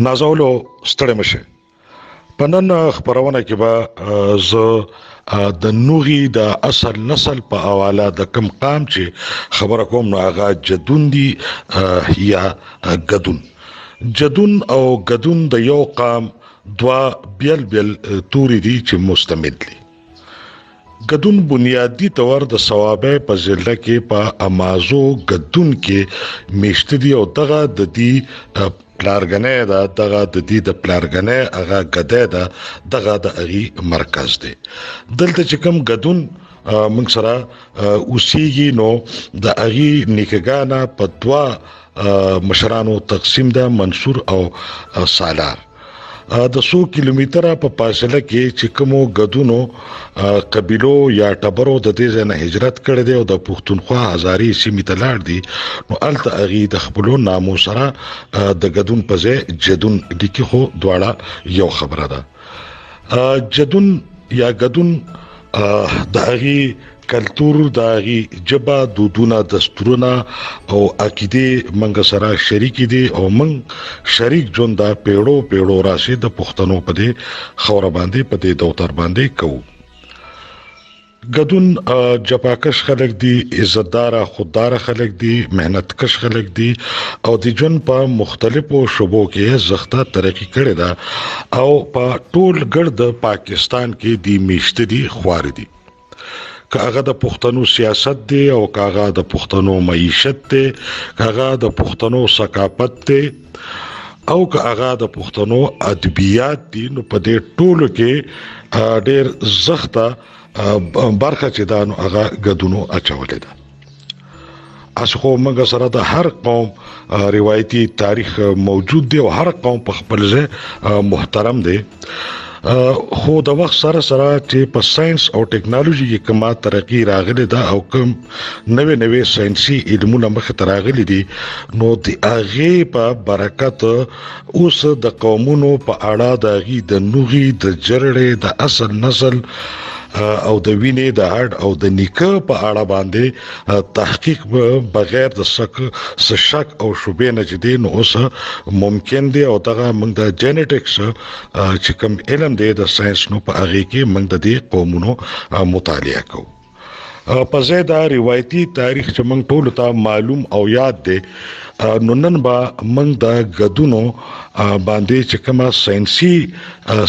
نازولو ستړی مشه. په نن خبرونه کې به زه د نوغي د اصل نسل په حواله د کم قام چې خبره کوم نو هغه جدون دي یا غدون. جدون او غدون د یو قام دوا بیل توري دي چې مستمد دي. غدون بنیادی طور د ثوابه په ځله کې په امازو غدون کې میشت دي او دغه د دې پلارګنې دا دغه د دې د پلارګنې هغه غده دا دغه د اغي مرکز دی. دلته چې کوم غدون موږ سره اوسېږي نو د اغي نیکګانا په دوا مشرانو تقسیم ده، منصور او سالار. د 100 کیلومتره په فاصله کې چې کومو غدونو قبيلو یا ټبرو د دې ځای نه هجرت کړي دي او د پښتونخوا هزاري سیمې ته لاړ دي نو الته اغي د خپل نامو سره د غدون په ځای جدون لیکي. خو دواړه یو خبره ده. جدون یا غدون د اغي کلتور د اغي جبا دودونه دستورونه او عقیده منګ سره شریک دي او منګ شریک جون دا پیړو راشي د پښتنو په دې خوره باندې په دې دوتر باندې کوو. غدون جپاکش خلک دي، عزتدار خوددار خلک دي، مهنت کش خلک دي او د جون په مختلفو شوبو کې زغته ترقی کړې ده او په ټول ګرد پاکستان کې دی میشت دي خوار دي. کاغه د پښتنو سیاست دی او کاغه د پښتنو معیشت دی، کاغه د پښتنو ثقافت دی او کاغه د پښتنو ادبیات دي. نو په دې ټولو کې ډېر زخته برخه چې دا نو هغه غدونو اچولې ده. اسخو موږ سره د هر قوم روایتي تاریخ موجود دی او هر قوم په خپل ځای محترم دی. خو د وخت سره چې په ساينس او ټیکنالوژي کې کومه ترقی راغله ده او کوم نوې ساينسي علمونه مخ ته راغلي دي نو د اغه په برکت اوس د قومونو په اړه د اغه د نوغي د جرړې د اصل نسل او د وینې د هډ او د نیکه په اړه باندې تحقیق بغیر د شک او شوبې نه جدي نو اوس ممکن دی او دغه موږ د جینټکس چې کوم علم دی د ساينس نو په هغه کې موږ د دې قومونو مطالعه کوو. په زیاده روایتي تاریخ چې موږ ټول ته معلوم او یاد دی نو نن با موږ د غدونو باندې چې کومه ساينسي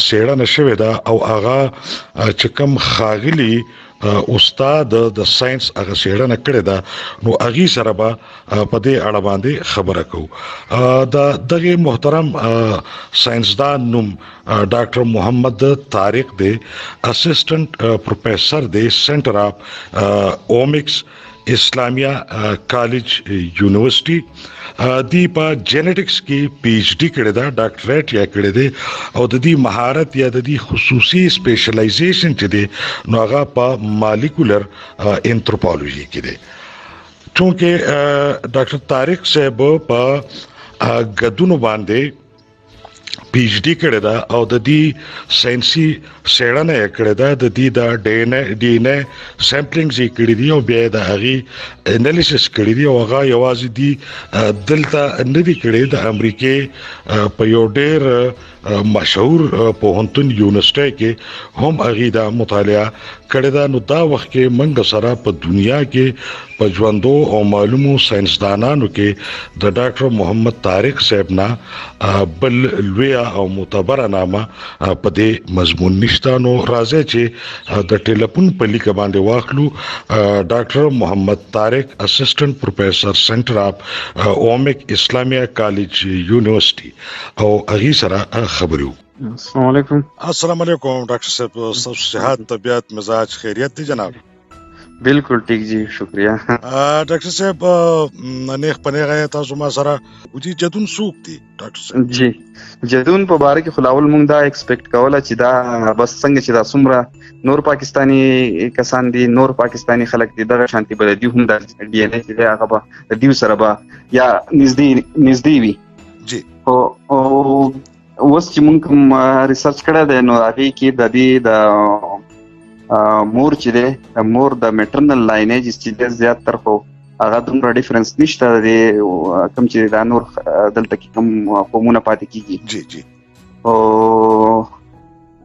سیړه نشوي دا او هغه چې کوم خاغلی استاد د ساينس هغه سیړه کړی دا نو اغي سره به په دې اړه باندې خبره کوو. د دغه محترم ساينسدان نوم ډاکټر محمد طارق دی، اسسټنټ پروفیسر دی سنټر اف اومکس اسلامیہ کالج یونیورسيټي دی په جینټکس کې پی ایچ ډی کړی دا ډاکټریټ یا کړی دی او د دې مهارت یا د دې خصوصي سپیشلایزیشن چې دی نو هغه په مالیکولر انثروپولوژي کې دی. چونکه ډاکټر طارق صاحب په غدونو باندې پی ایچ डी کړی دا او د دې ساينسي سیړنه کړی دا د دې د ډي ان اے سیمپلینګز کړی دی او بیا د هغه انالیسس کړی دی او هغه یوازې دی دلته نه دی کړی د امریکای په یو ډېر مشهور پوهنتون یونیورسيټي کې هم هغه دا مطالعه کړی دا. نو دا وخت کې منګ سره په دنیا کې په ژوندو او معلومو ساينسدانانو کې د ډاکټر محمد طارق صاحب نه بل لوی او معتبر نامه په دې مضمون نشته. نو راځي چې د ټلیفون په لیک باندې واخلو ډاکټر محمد طارق اسسټنټ پروفیسر سنټر اف اومک اسلامیہ کالج یونیورسيټي او اغي سره خبرو. السلام علیکم. السلام علیکم ډاکټر صاحب، صحت طبيعت مزاج خیریت دی جناب؟ بالکل ٹھیک جی، شکریہ. ډاکټر صاحب نه خپنه تاسو ما سره ودي جدون سوق دي ډاکټر صاحب؟ جی جدون په باره کې خلاول مونږ دا ایکسپیکټ کوله چې دا بس څنګه چې دا څومره نور پاکستانی کسان دي، نور پاکستانی خلک دي، دغه شانتي بل دي هم د ډي ان اے چې هغه به د دیو سره به یا نږدې وي. جی او اوس چې مونږ ریسرچ کړی دی نو هغه کې د دې د مور چې دی د مور د میټرنل لاینیج چې ډېر زیات تر خو هغه دومره ډیفرنس نشته د کوم چې دا نور دلته کې کوم قومونه پاتې کیږي. جی جی او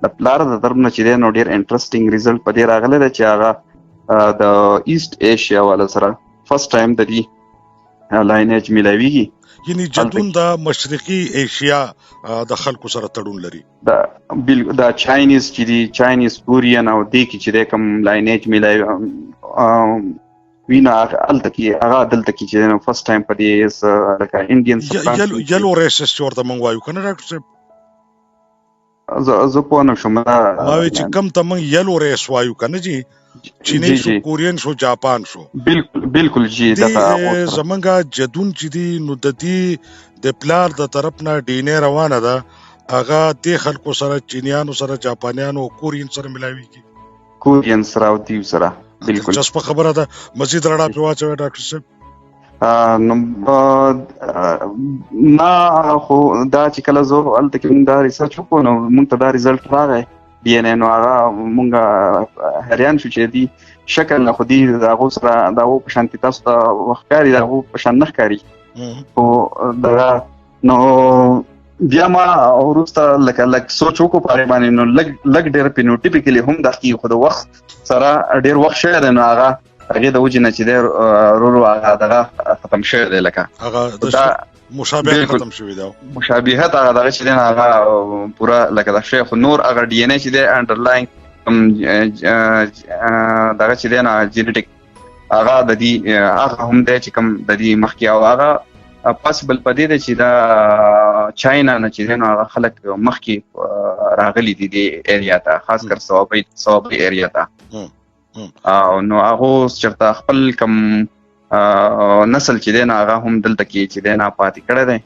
د پلار د طرف نه چې دی نو ډېر انټرسټینګ ریزلټ په دې راغلی دی چې هغه د ایسټ ایشیا والا سره فرست ټایم د دې لاینیج ملاویږي. یعنی جدون د مشرقي ایشیا د خلکو سره تړون لري. دا چاینیز چې دی چاینیز کورین او دې کې چې کوم لاینیج ملاوي وینا الته کې هغه دلته کې چې نو فرست ټایم په دې لکه انډین یلو ریسس ورته مونږ وایو کنه ډاکټر صاحب. زه په نو شم ما وی چې کم ته مونږ یلو ریس وایو کنه جی چینی شو کورین شو جاپان شو. بالکل جی دغه زمونږه جدون چې دی نو د دې د پلار د طرف نه ډینه روانه ده هغه د خلکو سره چینیانو سره جاپانیانو کورین سره ملاويږي. کورین سره او دیو سره بالکل جس په خبره ده مزید رڼا په واچوي ډاکټر صاحب. ما خو دا چې کله زه هلته کې موږ دا ریسرچ وکړو نو موږ ته دا ریزلټ راغی ډي ان اے نو هغه موږ حیران شو چې دی شکل نه خو دی د هغو سره د هغو په شانتې تاسو ته وښکاري د هغو په شان نه ښکاري. خو دغه نو بیا ما وروسته لږ سوچ وکړو په هغې باندې نو لږ ډېر پې نو ټیپیکلي هم دا کېږي خو د وخت سره ډېر وخت شوی دی نو هغه هغې د وجې نه چې دی ورو هغه دغه ختم شوی دی لکه هغه مشابهت ختم شوی دی. مشابهت هغه دغه چې دی هغه پوره لکه د شی خو نور هغه ډي ان اے چې دی انډرلاین دغه چې دی نه جینیټیک هغه د دې هغه هم دی چې کوم د دې مخکې او هغه پاسبل په دې دی چې دا چاینا نه چې دی نو هغه خلک مخکې راغلي دي دې ایریا ته خاص کر صوابۍ ایریا ته او نو هغه چرته خپل کم نسل چې دی نو هغه هم دلته کې چې دی نه پاتې کړی دی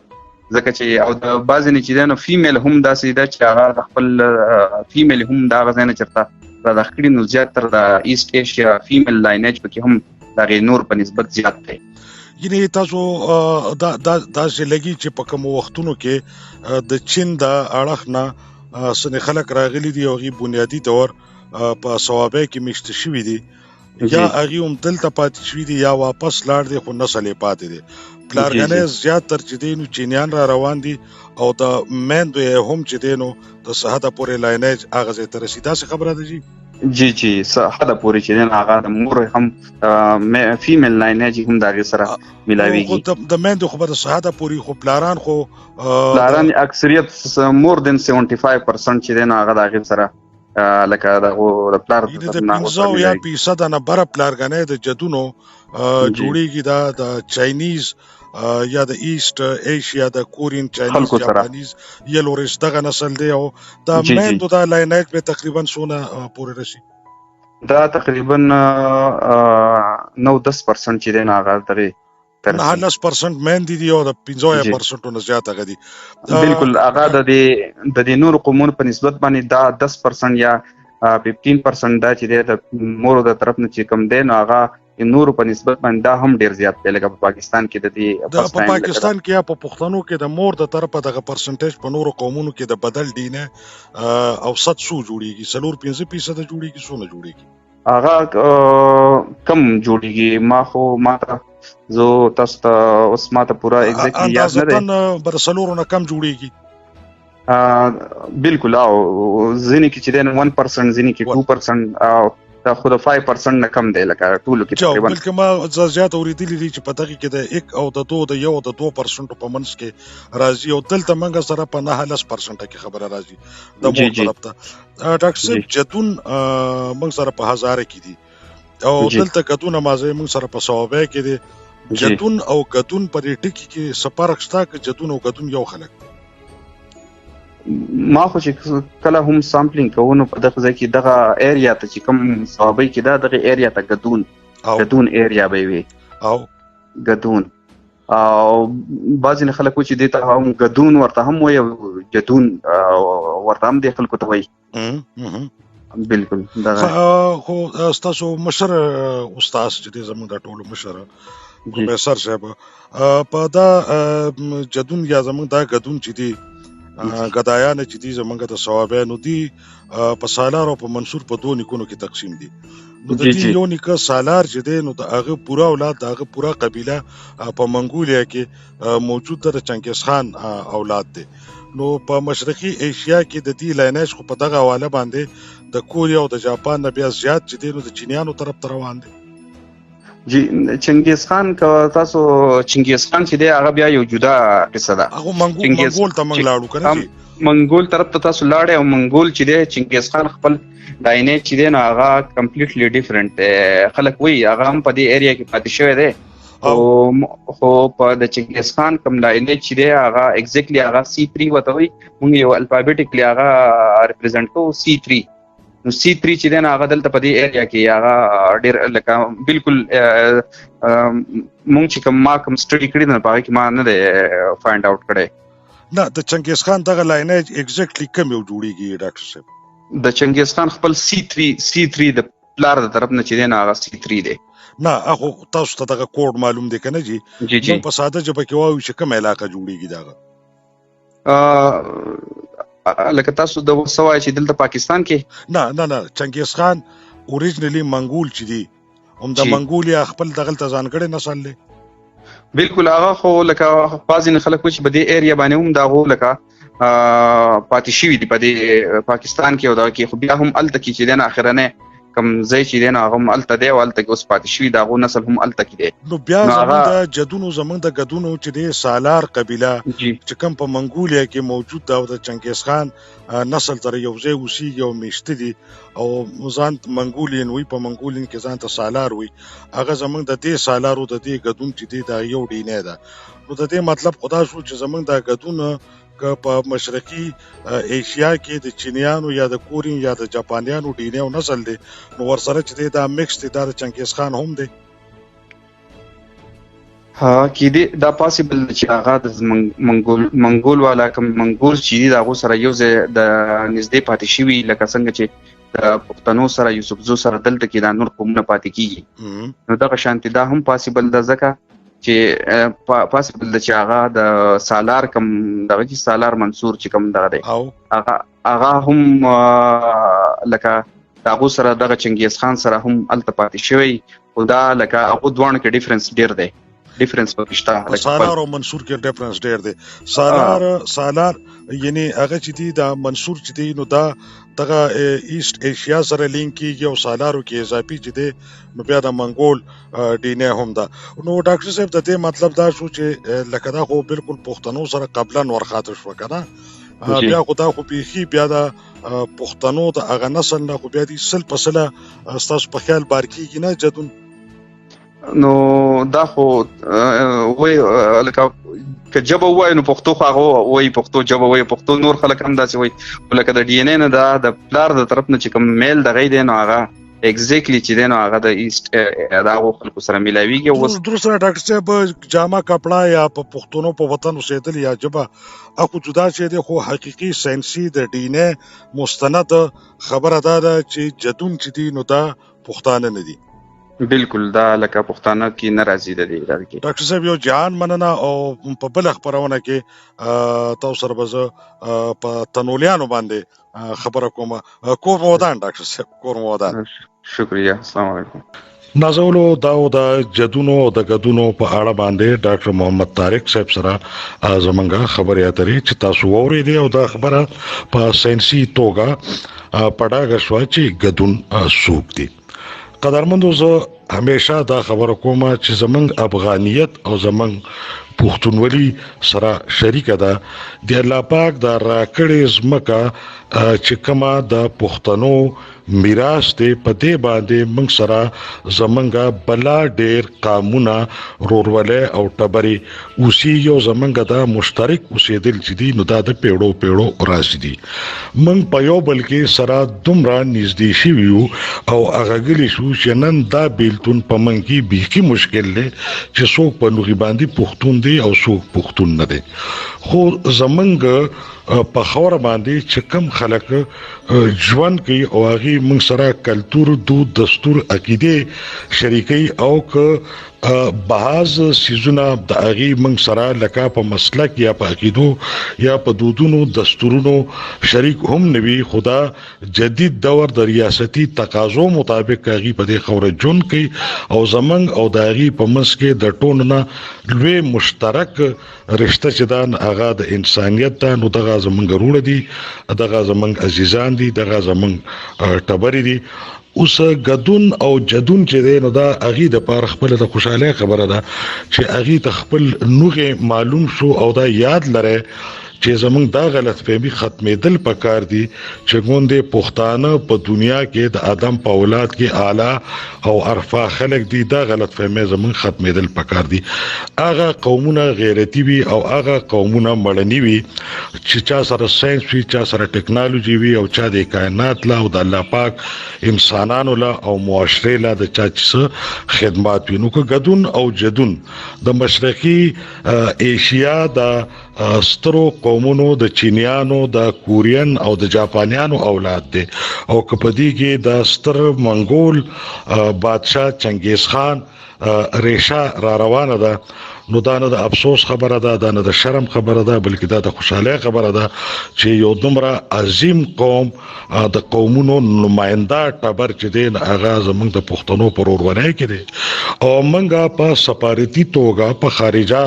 ځکه چې او د بعضې نه چې دی نو فیمیل هم داسې ده چې هغه د خپل فیمیل هم د هغه ځای نه چرته رادخ کړي نو زیاتر د ایسټ ایشیا فیمیل لاینیج پکې هم د هغې نور په نسبت زیات دی. یعنی تاسو داسې لګي چې په کومو وختونو کې د چین د اړخ نه ځینې خلک راغلي دي او هغوی بنیادي طور په صوابۍ کې میشته شوي دي یا هغوی هم دلته پاتې شوي دي یا واپس لاړ دي خو نسل یې پاتې دی. پلارګنۍ زیاتر چې دی نو چینیان را روان دي او د میندو یې هم چې دی نو د سرحده پورې لاینیج هغه ځای ته رسي. داسې خبره ده جی؟ جی سرحده پورې چې دی نو هغه د مور هم فیمیل لاینیج هم د هغې سره ملاویږي. د میندو خو به د سرحده پورې خو پلاران اکثریت مور دین 75% چې دی نو هغه د هغې سره لکه د پلار د 15 یا 50% نه بره پلارګنۍ د جدونو جوړیږي دا د چاینیز یا د ایسټ ایشیا د کورین چاینیز جاپانیز یلو ریس دغه نسل دی او دا میندو دا لاینیج به تقریبا سونه پورې رسي. دا تقریبا 9-10% چې دی نو هغه درې 9% میندې دي او د 15% نه زیات هغه دي. بالکل هغه د دې نورو قومونو په نسبت باندې دا 10% یا 15% دا چې دی د مورو د طرف نه چې کوم دی نو هغه نورو په نسبت باندې دا هم ډېر زیات دی. لکه په پاکستان کې د دې په پاکستان کې یا په پښتنو کې د مور د طرفه دغه پرسنټیج په نورو قومونو کې د بدل ډینه اوسط څو جوړیږي 4-5% جوړیږي څونه جوړیږي هغه کم جوړیږي. ما ته زه تاسو ته اوس ما ته پوره ایگزیکټلی یاد نه دی اندازتاً بر څلورو نه کم جوړیږي. بالکل او ځینې کې چې دی 1% ځینې کې 2% او دا خو د 5% نه کم دی لکه ټولو کې تقریبا. بلکې ما زیات اورېدلي دي چې په دغې کې د 1 او د 2 د 1 او د 2% په منځ کې راځي او دلته موږ سره په 9-10% کې خبره راځي د مور طرف ته. ډاکټر صاحب جدون موږ سره په هزاره کې دي او دلته ګدون مازه موږ سره په صوابۍ کې دي. جدون او ګدون په دې ټکي کې څه فرق شته که جدون او ګدون یو خلک؟ ما خو چې کله هم سامپلینګ کوو نو په دغه ځای کې دغه ایریا ته چې کوم صوابۍ کې دا دغه ایریا ته ګدون ایریا به وي او ګدون او بعضې خلک چې دې ته هم ګدون ورته هم وایي او جدون ورته هم دې خلکو ته وایي. بالکل خو ستاسو مشر استاد چې دی زموږ د ټولو مشر پروفیسر صاحب په دا جدون یا زموږ دا ګدون چې دی غدایان چې دي زمونږ د ثوابانو دي په سالار او په منصور په دوه نیکونو کې تقسیم دي. نو د دې یو نیکه سالار چې دی نو د هغه پورا اولاد د هغه پورا قبیله په منګولیا کې موجود د چنګیز خان اولاد دی. نو په مشرقي ایشیا کې د دې لاینج خو په دغه حواله باندې د کوریا او د جاپان نه بیا زیات چې دی نو د چینیانو طرف ته روان دی. جی چنګیز خان که تاسو چنګیز خان چې دی هغه بیا یو جدا قصه ده. هغه منګول ته موږ لاړو کنه جی منګول طرف ته تاسو لاړې او منګول چې دی چنګیز خان خپل لاینج چې دی نو هغه کمپلیټلی ډیفرنٹ دی. خلک وایي هغه هم په دې ایریا کې پاتې شوی دی خو په د چنګیز خان کوم لاینج چې دی هغه ایگزیکټلی هغه C3 وته وایي. موږ یو الفابیټیکلی هغه ریپرزینټ کوو C3. نو C3 چې دی نو هغه دلته په دې ایریا کې هغه ډېر لکه بالکل مونږ چې ما کوم سټډي کړی نه په هغه کې ما نه دی فایند آوټ کړی. نه د چنګیز خان دغه لاینج ایگزیکټلی کوم یو جوړیږي ډاکټر صاحب؟ د چنګیز خان خپل C3 د پلار د طرف نه چې دی نو هغه C3 دی. نه هغه تاسو ته دغه کوډ معلوم دی کنه جی؟ جی په ساده ژبه کې وایو چې کوم علاقه جوړیږي دغه لکه تاسو د وسوای چې دلته پاکستان کې نه چنګیز خان اوریجنلی منګول چې دی هم د منګولیا خپل دغه ځانګړی نسل دی. بالکل هغه خو لکه بعضې خلک چې په دې ایریا باندې هم دا هو لکه پاتې شوي دي په دې پاکستان کې او دغه کې خو بیا هم هلته کې چې دی نه اخرنی کوم ځای چې دی نو هغه هم هلته دی او هلته کې اوس پاتې شوي د هغو نسل هم هلته کې دی. نو بیا زمونږ د ګدونو چې دی سالار قبیله چې کوم په منګولیا کې موجود ده او د چنګیز خان نسل سره یو ځای اوسېږي او میشته دي او ځان منګولین وي په منګولین کې ځان ته سالار وي. هغه زمونږ د دې سالارو د دې ګدون چې دی دا یو ډینۍ ده. نو د دې مطلب خدا شو چې زمونږ د ګدونه که په مشرقي ایشیا کې د چینیانو یا د کورین یا د جاپانیانو ډینۍ او نسل دی نو ورسره چې دی دا مکس دی دا د چنګیز خان هم دی. کېدې دا پاسبل چې هغه د منګول والا کوم منګول چې دی د هغو سره یو ځای د نږدې پاتې شوي لکه څنګه چې د پښتنو سره یوسفزو سره دلته کې دا نور قومونه پاتې کېږي. نو دغه شانتې دا هم پاسبل ده ځکه چې پاسبل ده چې هغه د سالار کوم دغه چې سالار منصور چې کوم دغه دی هغه هم لکه د هغو سره دغه چنګیز خان سره هم هلته پاتې شوی خو دا لکه هغو دواړو کې ډیفرنس ډېر دی. ډیفرنس پکې شته. سالار او منصور کې ډیفرنس ډېر دی. سالار یعنی هغه چې دی دا منصور چې دی نو دا دغه ایست ایشیا سره لینک کیږي او سالارو کې اضافي چې دی نو بیا د منګول ډینۍ هم ده. نو ډاکټر صاحب د دې مطلب دا شو چې لکه دا خو بالکل پښتنو سره قبلا ورخاطه شوه که نه بیا خو دا خو بیخي بیا د پښتنو د هغه نسل نه خو بیا دي سل په سله ستاسو په خیال بار کېږي نه جدون؟ نو دا خو وایي لکه که ژبه ووایو نو پښتو خو هغه وایي پښتو ژبه وایي پښتو نور خلک هم داسې وایي لکه د ډي ان اے نه دا د پلار د طرف نه چې کوم میل دغی دی نو هغه ایگزیکټلی چې دی نو هغه د ایست د هغو خلکو سره میلاویږي. اوس درسته ډاکټر صاحب جامه کپړه یا په پښتنو په وطن اوسېدل یا ژبه هغه جدا شی دی خو حقیقي ساینسي د ډي ان اے مستند خبره دا ده چې جدون چې دی نو دا پښتانه نه دي. بالکل دا لکه پښتانه کې نه راځي د دې کې. ډاکټر صاحب یو جهان مننه او په بله خپرونه کې تاسو سره به زه په تنولیانو باندې خبره کوم. کور مو ودان ډاکټر صاحب کور مو ودان. شکریہ. السلام علیکم. نازولو دا د جدونو او د ګدونو په اړه باندې ډاکټر محمد طارق صاحب سره زمونږ خبرې اترې چې تاسو واورېدې او دا خبره په ساینسي توګه په ډاګه شوه چې ګدون څوک دي. قدرمندو زه همیشه دا خبره کوم چې زمونږ افغانیت او زمونږ پښتونولي سره شریکه ده. د الله پاک دا راکړې ځمکه چې کومه د پښتنو میراث دی په دې باندې موږ سره زمونږ بلا ډېر قامونه رورولې او ټبرې اوسېږي او زمونږ دا مشترک اوسېدل چې دي نو دا د پیړو راز دي. موږ په یو بل کې سره دومره نږدې شوي یو او هغه ګلی شو چې نن دا بیلتون په موږ کې بیخي مشکل دی چې څوک په نوغې باندې پښتون دی او څوک پښتون نه دی. خو زمونږ په خاوره باندې چې کم خلک ژوند کوي او هغې موږ سره کلتور دود دستور عقیدې شریکوي او که بعض سيزونه د اغي من سره لکه په مسلک یا په عقیدو یا په دودونو دستورونو شریک هم نوي خدا جدید دور د ریاستي تقاضو مطابق اغي په دې خوره جون کوي او زمنګ او د اغي په منځ کې د ټوننه لوی مشترک رشتہ چې دا هغه د انسانيت ته نو دغه زمنګ رونه دي دغه زمنګ عزیزان دي دغه زمنګ ټبري دي اوس غدون او جدون چې دی نو دا اغي د پاره خپل د خوشاله خبره ده چې اغي ته خپل نوغه معلوم شو او دا یاد لره چې زمونږ دا غلط فهمي ختمېدل پکار دي چې ګوندې پښتانه په دنیا کې د ادم په اولاد کې اعلی او ارفع خلک دي دا غلط فهمي زمونږ ختمېدل پکار دي هغه قومونه غیرتی وي او هغه قومونه مړنی وي چې چا سره ساينس وي چا سره ټکنالوژي وي او چا د کائنات لا او د الله پاک انسانانو لا او معاشره لا د چا چې خدمات وي نو که غدون او جدون د مشرقي ایشیا د سترو قومونو د چینیانو د کورین او د جاپانیانو اولاد دي او کپدی کې د ستر منګول بادشاہ چنگیز خان ریشا را روانه ده نو دا نه د افسوس خبره ده دا نه د شرم خبره ده بلکې دا د خوشاله خبره ده چې یو دومره عظیم قوم د قومونو نماینده ټبر چې دی هغه زمونږ د پښتنو پر ورونه کې دي او منګه په سفارتي توګه په خارجه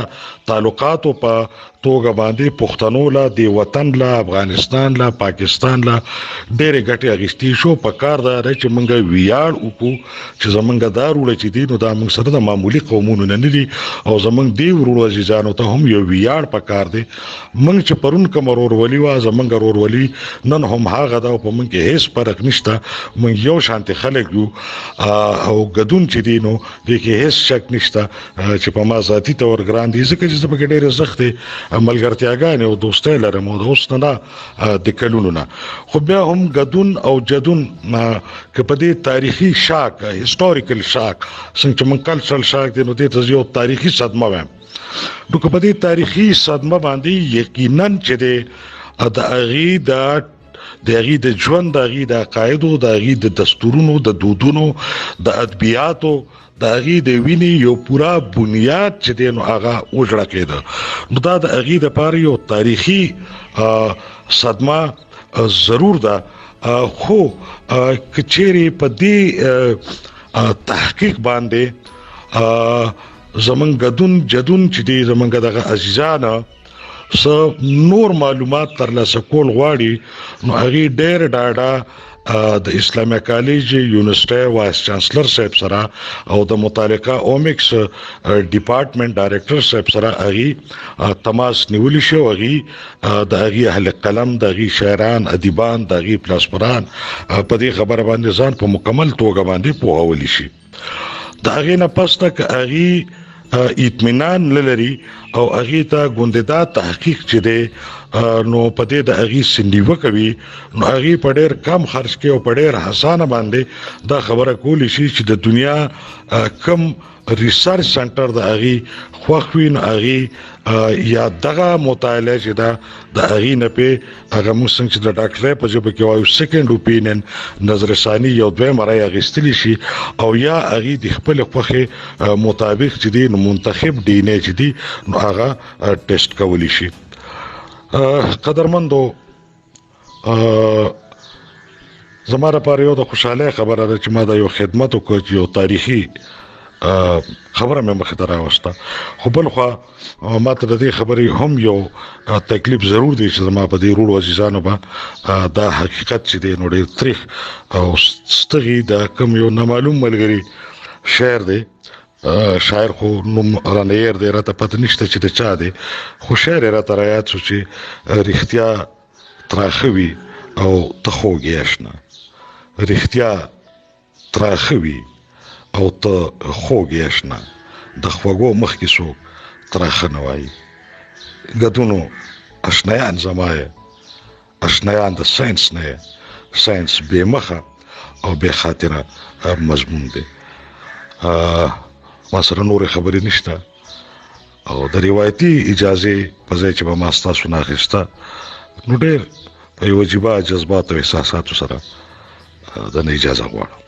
تعلقاتو په توګه باندې پښتنو لا دی وطن لا افغانستان لا پاکستان لا ډېر غټي اغشتي شو په کار دا چې منګه ویاړ وکړو چې زمونږ دارو چې دی نو دا موږ سره د معمولی قومونو نه دي او زمونږ دی ورو عزیزانو ته هم یو ویاړ پکار دی موږ چې پرون کوم ورولي وا زمونږ ورولي نن هم هغه دا په موږ کې هیڅ فرق نشته موږ یو شانتي خلک یو او غدون چې دی نو د کې هیڅ شک نشته چې په ما ذاتی تور ګران دي ځکه چې په کې ډېر زخت ملګرتیاګانې او دوستۍ لرم او اوس نه د کلونو نه خو بیا هم غدون او جدون کپه دې تاریخي شاک هیستوریکل شاک څنګه من کلچرل شاک دی نو دې یو تاریخي صدمه وایم نو کپه دې تاریخي صدمه باندې یقینا چې د اغي د ژوند د اغي د قاعده د اغي د دستورونو د دودونو د ادبیاتو د اغي د ویني یو پورا بنیاد چې دی نو هغه وجړه کېده نو دا د اغي د پاره یو تاریخي صدمه ضرور ده خو کچېری په دې تحقیق باندې زمون غدون جدون چې دی زمونږ دغه عزیزانه نور معلومات ترلاسه کول غواړي نو هغه ډېر ډاډه د اسلامي کالج یونیورسيټي وایس چانسلر صاحب سره او د متعلقه اومکس ډپارټمنټ ډایریکټر صاحب سره هغه تماس نیول شو هغه د هغه اهل قلم د هغه شاعران ادیبان د هغه پلاسپران په دې خبره باندې ځان په مکمل توګه باندې پوهول شي د هغه نه پس تک هغه اطمینان لري او هغه ته ګونددا تحقیق چي دي نو پدې د هغه سندیو کوي نو هغه په ډېر کم خرج کې او په ډېر حسانه باندې دا خبره کولی شي چې د دنیا کم ریسرچ سنټر د هغه خوخوین هغه یا دغه مطالعه چې دا د هغه نه په هغه موږ څنګه د ډاکټر په جوب کې وایو سیکنډ اپینین نظر ثانی یو دوه مرای غستلی شي او یا هغه د خپل خوخه مطابق چې دی منتخب دی نه چې دی نو هغه ټیسټ کولی شي قدرمندو زماره پر یو د خوشاله خبره ده چې ما د یو خدمت او یو تاریخي خبره مې مخه دراوسته خو بل خو ماته د دې خبرې هم یو تکلیف ضرور دی چې زما په دې روړو عزیزانو به دا حقیقت چې دی نو ډېر تاریخ او ستغي د کم یو نامعلوم ملګری شعر دی شاعر خو نوم رانیر دی راته پته نشته چې د چا دی خو شعر راته رايات شو چې رښتیا تراخوي او تخوږي آشنا رښتیا تراخوي او ته خوږی آشنا د خوږو مخ کې څوک تراخه نه وایي غدونو آشنایان زمایه آشنایان د ساينس نه ساينس به مخه او به خاطره مضمون دی ما سره نور خبرې نشته او د روایتي اجازه په ځای چې به ما ستاسو نه اخیسته نو ډېر په واجبہ جذبات او احساسات سره د اجازه غواړم